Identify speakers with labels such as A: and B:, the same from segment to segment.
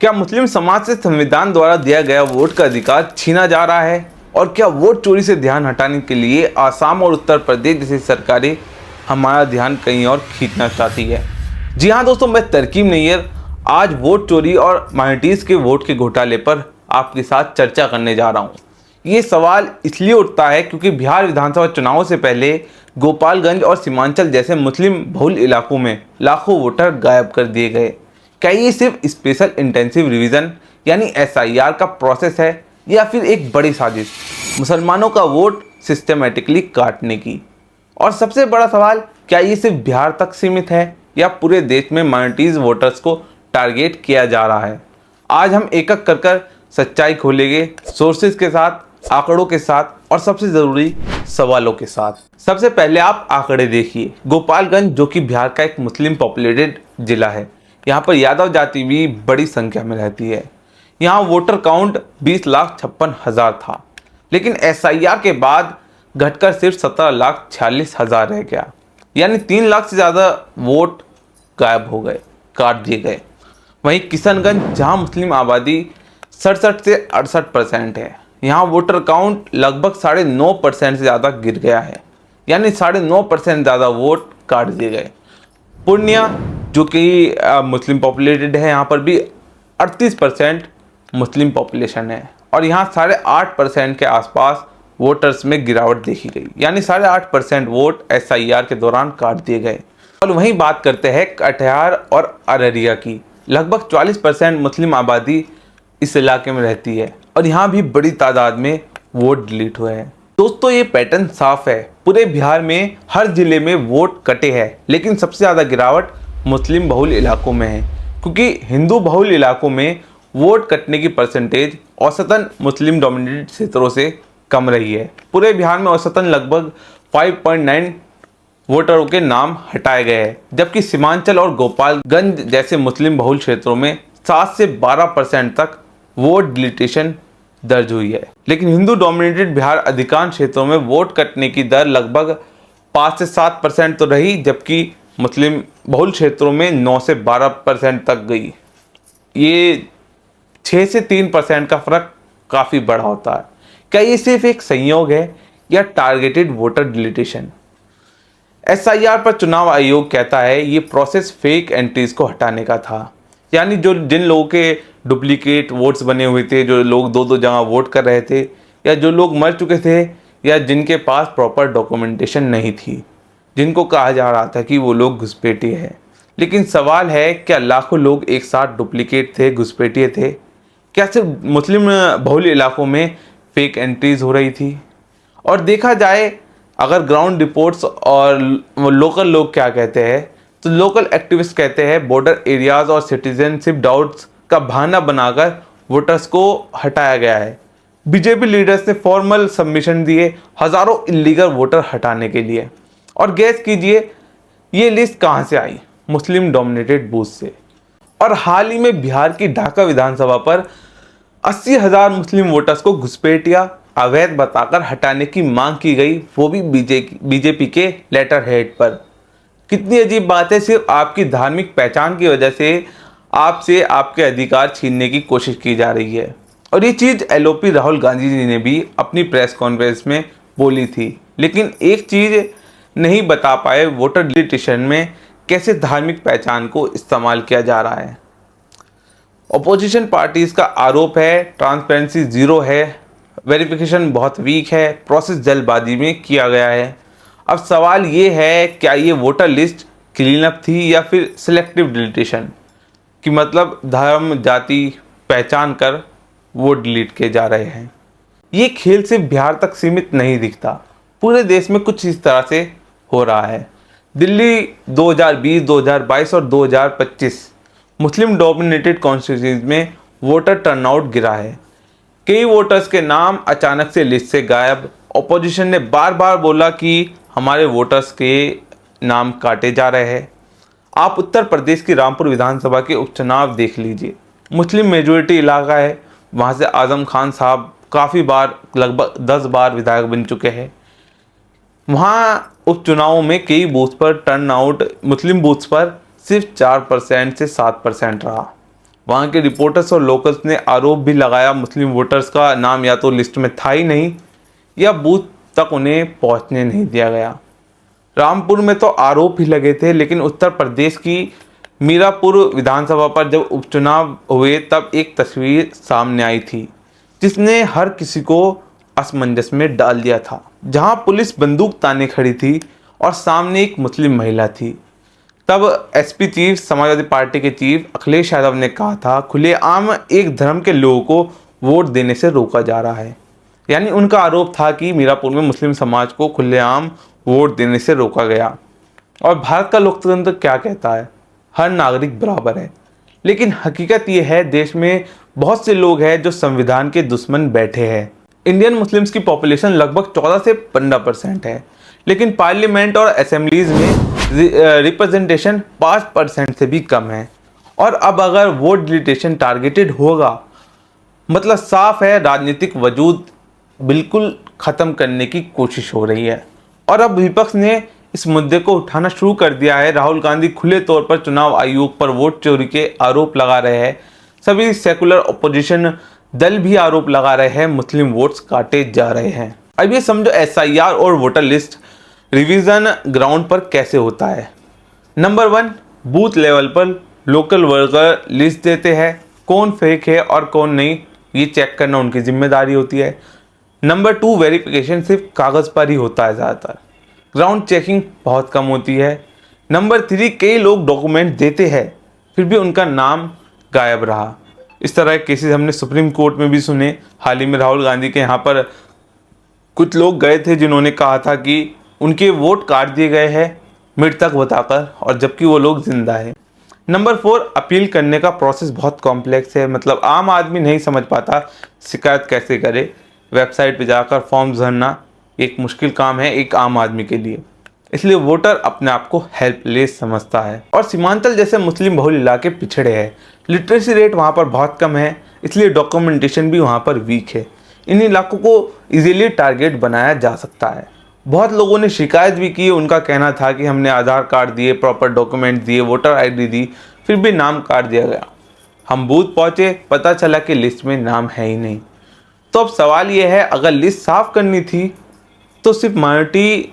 A: क्या मुस्लिम समाज से संविधान द्वारा दिया गया वोट का अधिकार छीना जा रहा है? और क्या वोट चोरी से ध्यान हटाने के लिए आसाम और उत्तर प्रदेश जैसी सरकारें हमारा ध्यान कहीं और खींचना चाहती है? जी हाँ दोस्तों, मैं तरकीब नैयर आज वोट चोरी और माइनॉरिटीज़ के वोट के घोटाले पर आपके साथ चर्चा करने जा रहा हूँ। ये सवाल इसलिए उठता है क्योंकि बिहार विधानसभा चुनाव से पहले गोपालगंज और सीमांचल जैसे मुस्लिम बहुल इलाकों में लाखों वोटर गायब कर दिए गए। क्या ये सिर्फ स्पेशल इंटेंसिव रिवीजन यानी एसआईआर का प्रोसेस है या फिर एक बड़ी साजिश मुसलमानों का वोट सिस्टमेटिकली काटने की? और सबसे बड़ा सवाल, क्या ये सिर्फ बिहार तक सीमित है या पूरे देश में माइनॉरिटीज़ वोटर्स को टारगेट किया जा रहा है? आज हम एक एक कर सच्चाई खोलेंगे, सोर्सेज के साथ, आंकड़ों के साथ और सबसे ज़रूरी सवालों के साथ। सबसे पहले आप आंकड़े देखिए। गोपालगंज जो कि बिहार का एक मुस्लिम पॉपुलेटेड जिला है, यहाँ पर यादव जाति भी बड़ी संख्या में रहती है। यहाँ वोटर काउंट 20,56,000 था, लेकिन एसआईआर के बाद घटकर सिर्फ 17,46,000 रह गया, यानी 3 लाख से ज़्यादा वोट गायब हो गए, काट दिए गए। वहीं किशनगंज, जहाँ मुस्लिम आबादी 67 से 68% है, यहाँ वोटर काउंट लगभग 9.5% से ज़्यादा गिर गया है, यानी 9.5% ज़्यादा वोट काट दिए गए। पूर्णिया जो कि मुस्लिम पॉपुलेटेड है, यहाँ पर भी 38% मुस्लिम पॉपुलेशन है और यहाँ 8.5% के आसपास वोटर्स में गिरावट देखी गई, यानी 8.5% वोट एसआईआर के दौरान काट दिए गए। और वहीं बात करते हैं कटिहार और अररिया की। लगभग 44% मुस्लिम आबादी इस इलाके में रहती है और यहाँ भी बड़ी तादाद में वोट डिलीट हुए हैं। दोस्तों, ये पैटर्न साफ है, पूरे बिहार में हर जिले में वोट कटे हैं, लेकिन सबसे ज़्यादा गिरावट मुस्लिम बहुल इलाकों में है, क्योंकि हिंदू बहुल इलाकों में वोट कटने की परसेंटेज औसतन मुस्लिम डोमिनेटेड क्षेत्रों से कम रही है। पूरे बिहार में औसतन लगभग 5.9 वोटरों के नाम हटाए गए हैं, जबकि सीमांचल और गोपालगंज जैसे मुस्लिम बहुल क्षेत्रों में 7 से 12% तक वोट डिलीटेशन दर्ज हुई है। लेकिन हिंदू डोमिनेटेड बिहार अधिकांश क्षेत्रों में वोट कटने की दर लगभग 5 से 7% तो रही, जबकि मुस्लिम बहुल क्षेत्रों में 9 से 12% तक गई। ये 6 से 3% का फर्क काफ़ी बड़ा होता है। क्या ये सिर्फ एक संयोग है या टारगेटेड वोटर डिलीटेशन? एसआईआर पर चुनाव आयोग कहता है ये प्रोसेस फेक एंट्रीज को हटाने का था, यानी जिन लोगों के डुप्लीकेट वोट्स बने हुए थे, जो लोग दो जगह वोट कर रहे थे, या जो लोग मर चुके थे, या जिनके पास प्रॉपर डॉक्यूमेंटेशन नहीं थी, जिनको कहा जा रहा था कि वो लोग घुसपैठिए हैं। लेकिन सवाल है, क्या लाखों लोग एक साथ डुप्लीकेट थे, घुसपैठिए थे? क्या सिर्फ मुस्लिम बहुल इलाकों में फेक एंट्रीज हो रही थी? और देखा जाए अगर ग्राउंड रिपोर्ट्स और लोकल लोग क्या कहते हैं, तो लोकल एक्टिविस्ट कहते हैं बॉर्डर एरियाज और सिटीजनशिप डाउट्स का बहाना बनाकर वोटर्स को हटाया गया है। बीजेपी लीडर्स ने फॉर्मल सबमिशन दिए हज़ारों इलीगल वोटर हटाने के लिए। और गैस कीजिए ये लिस्ट कहाँ से आई? मुस्लिम डोमिनेटेड बूथ से। और हाल ही में बिहार की ढाका विधानसभा पर 80,000 मुस्लिम वोटर्स को घुसपैठिया अवैध बताकर हटाने की मांग की गई, वो भी बीजेपी के लेटर हेड पर। कितनी अजीब बात है, सिर्फ आपकी धार्मिक पहचान की वजह से आपसे आपके अधिकार छीनने की कोशिश की जा रही है। और ये चीज़ एलओपी राहुल गांधी जी ने भी अपनी प्रेस कॉन्फ्रेंस में बोली थी। लेकिन एक चीज़ नहीं बता पाए, वोटर डिलीटेशन में कैसे धार्मिक पहचान को इस्तेमाल किया जा रहा है। अपोजिशन पार्टीज़ का आरोप है ट्रांसपेरेंसी ज़ीरो है, वेरिफिकेशन बहुत वीक है, प्रोसेस जल्दबाजी में किया गया है। अब सवाल ये है, क्या ये वोटर लिस्ट क्लीन अप थी या फिर सिलेक्टिव डिलीटेशन, कि मतलब धर्म जाति पहचान कर वोट डिलीट किए जा रहे हैं? ये खेल सिर्फ बिहार तक सीमित नहीं दिखता, पूरे देश में कुछ इस तरह से हो रहा है। दिल्ली 2020, 2022 और 2025 मुस्लिम डोमिनेटेड कॉन्स्टिट्यूंसीज में वोटर टर्नआउट गिरा है। कई वोटर्स के नाम अचानक से लिस्ट से गायब। ऑपोजिशन ने बार बार बोला कि हमारे वोटर्स के नाम काटे जा रहे हैं। आप उत्तर प्रदेश की रामपुर विधानसभा के उपचुनाव देख लीजिए, मुस्लिम मेजोरिटी इलाका है, वहाँ से आजम खान साहब काफ़ी बार, लगभग 10 बार विधायक बन चुके हैं। वहाँ उपचुनावों में कई बूथ पर टर्नआउट मुस्लिम बूथ्स पर सिर्फ 4% से 7% रहा। वहाँ के रिपोर्टर्स और लोकल्स ने आरोप भी लगाया मुस्लिम वोटर्स का नाम या तो लिस्ट में था ही नहीं या बूथ तक उन्हें पहुँचने नहीं दिया गया। रामपुर में तो आरोप ही लगे थे, लेकिन उत्तर प्रदेश की मीरापुर विधानसभा पर जब उपचुनाव हुए तब एक तस्वीर सामने आई थी जिसने हर किसी को असमंजस में डाल दिया था। जहां पुलिस बंदूक ताने खड़ी थी और सामने एक मुस्लिम महिला थी। तब एसपी चीफ समाजवादी पार्टी के चीफ अखिलेश यादव ने कहा था खुलेआम एक धर्म के लोगों को वोट देने से रोका जा रहा है। यानी उनका आरोप था कि मीरापुर में मुस्लिम समाज को खुलेआम वोट देने से रोका गया। और भारत का लोकतंत्र क्या कहता है? हर नागरिक बराबर है। लेकिन हकीकत यह है देश में बहुत से लोग हैं जो संविधान के दुश्मन बैठे हैं। इंडियन मुस्लिम्स की पॉपुलेशन लगभग 14 से 15% है, लेकिन पार्लियामेंट और असेंबलीज में रिप्रेजेंटेशन 5% से भी कम है। और अब अगर वोट डिलीटेशन टारगेटेड होगा, मतलब साफ है राजनीतिक वजूद बिल्कुल ख़त्म करने की कोशिश हो रही है। और अब विपक्ष ने इस मुद्दे को उठाना शुरू कर दिया है। राहुल गांधी खुले तौर पर चुनाव आयोग पर वोट चोरी के आरोप लगा रहे हैं। सभी सेकुलर अपोजिशन दल भी आरोप लगा रहे हैं मुस्लिम वोट्स काटे जा रहे हैं। अब ये समझो एसआईआर और वोटर लिस्ट रिवीजन ग्राउंड पर कैसे होता है। नंबर 1, बूथ लेवल पर लोकल वर्कर लिस्ट देते हैं, कौन फेक है और कौन नहीं ये चेक करना उनकी जिम्मेदारी होती है। नंबर 2, वेरिफिकेशन सिर्फ कागज़ पर ही होता है ज़्यादातर, ग्राउंड चेकिंग बहुत कम होती है। नंबर 3, कई लोग डॉक्यूमेंट देते हैं फिर भी उनका नाम गायब रहा। इस तरह के केसेस हमने सुप्रीम कोर्ट में भी सुने। हाल ही में राहुल गांधी के यहाँ पर कुछ लोग गए थे जिन्होंने कहा था कि उनके वोट काट दिए गए हैं मृतक बताकर, और जबकि वो लोग जिंदा है। नंबर 4, अपील करने का प्रोसेस बहुत कॉम्प्लेक्स है, मतलब आम आदमी नहीं समझ पाता शिकायत कैसे करे। वेबसाइट पे जाकर फॉर्म्स भरना एक मुश्किल काम है एक आम आदमी के लिए, इसलिए वोटर अपने आप को हेल्पलेस समझता है। और सीमांचल जैसे मुस्लिम बहुल इलाके पिछड़े हैं, लिटरेसी रेट वहाँ पर बहुत कम है, इसलिए डॉक्यूमेंटेशन भी वहाँ पर वीक है। इन इलाकों को इजीली टारगेट बनाया जा सकता है। बहुत लोगों ने शिकायत भी की। उनका कहना था कि हमने आधार कार्ड दिए, प्रॉपर डॉक्यूमेंट दिए, वोटर आईडी दी, फिर भी नाम काट दिया गया। हम बूथ पहुँचे, पता चला कि लिस्ट में नाम है ही नहीं। तो अब सवाल ये है, अगर लिस्ट साफ करनी थी तो सिर्फ माइनॉरिटी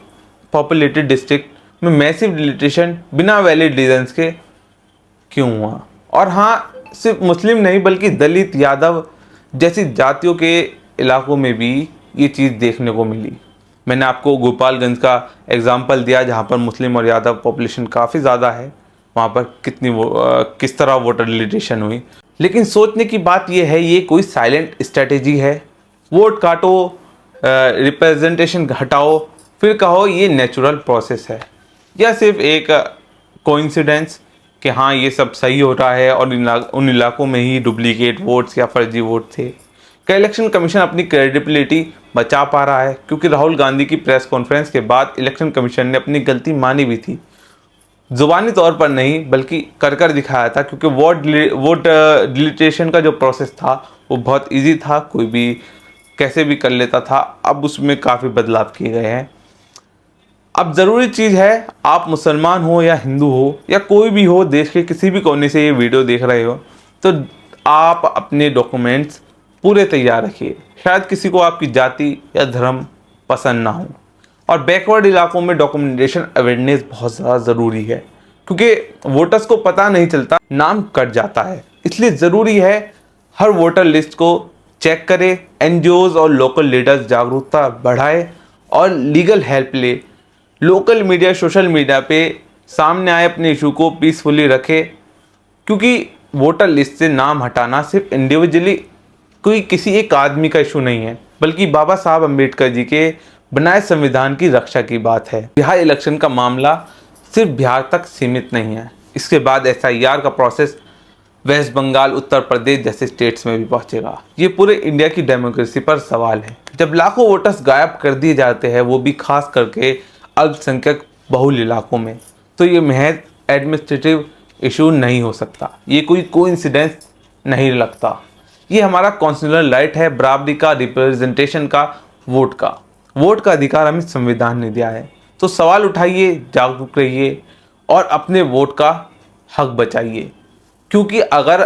A: पॉपुलेटेड डिस्ट्रिक्ट में मैसिव डिलीटेशन बिना वैलिड रीजंस के क्यों हुआ? और हाँ, सिर्फ मुस्लिम नहीं बल्कि दलित, यादव जैसी जातियों के इलाकों में भी ये चीज़ देखने को मिली। मैंने आपको गोपालगंज का एग्जांपल दिया जहाँ पर मुस्लिम और यादव पॉपुलेशन काफ़ी ज़्यादा है, वहाँ पर किस तरह वोटर डिलीटेशन हुई। लेकिन सोचने की बात यह है, ये कोई साइलेंट स्ट्रेटेजी है? वोट काटो, रिप्रेजेंटेशन हटाओ, फिर कहो ये नेचुरल प्रोसेस है, या सिर्फ एक कोइंसिडेंस कि हाँ ये सब सही हो रहा है और उन इलाकों में ही डुप्लीकेट वोट्स या फर्जी वोट थे। क्या इलेक्शन कमीशन अपनी क्रेडिबिलिटी बचा पा रहा है? क्योंकि राहुल गांधी की प्रेस कॉन्फ्रेंस के बाद इलेक्शन कमीशन ने अपनी गलती मानी भी थी, जुबानी तौर पर नहीं बल्कि कर दिखाया था। क्योंकि वोट डिलीटेशन का जो प्रोसेस था वो बहुत ईजी था, कोई भी कैसे भी कर लेता था। अब उसमें काफ़ी बदलाव किए गए हैं। अब ज़रूरी चीज़ है, आप मुसलमान हो या हिंदू हो या कोई भी हो, देश के किसी भी कोने से ये वीडियो देख रहे हो, तो आप अपने डॉक्यूमेंट्स पूरे तैयार रखिए। शायद किसी को आपकी जाति या धर्म पसंद ना हो। और बैकवर्ड इलाकों में डॉक्यूमेंटेशन अवेयरनेस बहुत ज़्यादा ज़रूरी है, क्योंकि वोटर्स को पता नहीं चलता, नाम कट जाता है। इसलिए ज़रूरी है हर वोटर लिस्ट को चेक करें, एनजीओज और लोकल लीडर्स जागरूकता बढ़ाए और लीगल हेल्प ले। लोकल मीडिया, सोशल मीडिया पे सामने आए, अपने इशू को पीसफुली रखे, क्योंकि वोटर लिस्ट से नाम हटाना सिर्फ इंडिविजुअली कोई किसी एक आदमी का इशू नहीं है, बल्कि बाबा साहब अम्बेडकर जी के बनाए संविधान की रक्षा की बात है। बिहार इलेक्शन का मामला सिर्फ बिहार तक सीमित नहीं है, इसके बाद एसआईआर का प्रोसेस वेस्ट बंगाल, उत्तर प्रदेश जैसे स्टेट्स में भी पहुंचेगा। ये पूरे इंडिया की डेमोक्रेसी पर सवाल है। जब लाखों वोटर्स गायब कर दिए जाते हैं, वो भी खास करके अल्पसंख्यक बहुल इलाकों में, तो ये महज एडमिनिस्ट्रेटिव इशू नहीं हो सकता, ये कोई कोइंसिडेंस नहीं लगता। ये हमारा कॉन्स्टिट्यूशनल राइट है, बराबरी का, रिप्रेजेंटेशन का, वोट का अधिकार हमें संविधान ने दिया है। तो सवाल उठाइए, जागरूक रहिए और अपने वोट का हक बचाइए। क्योंकि अगर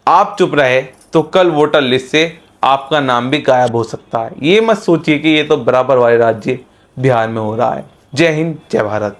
A: आप चुप रहे तो कल वोटर लिस्ट से आपका नाम भी गायब हो सकता है। ये मत सोचिए कि ये तो बराबर वाले राज्य बिहार में हो रहा है। जय हिंद, जय भारत।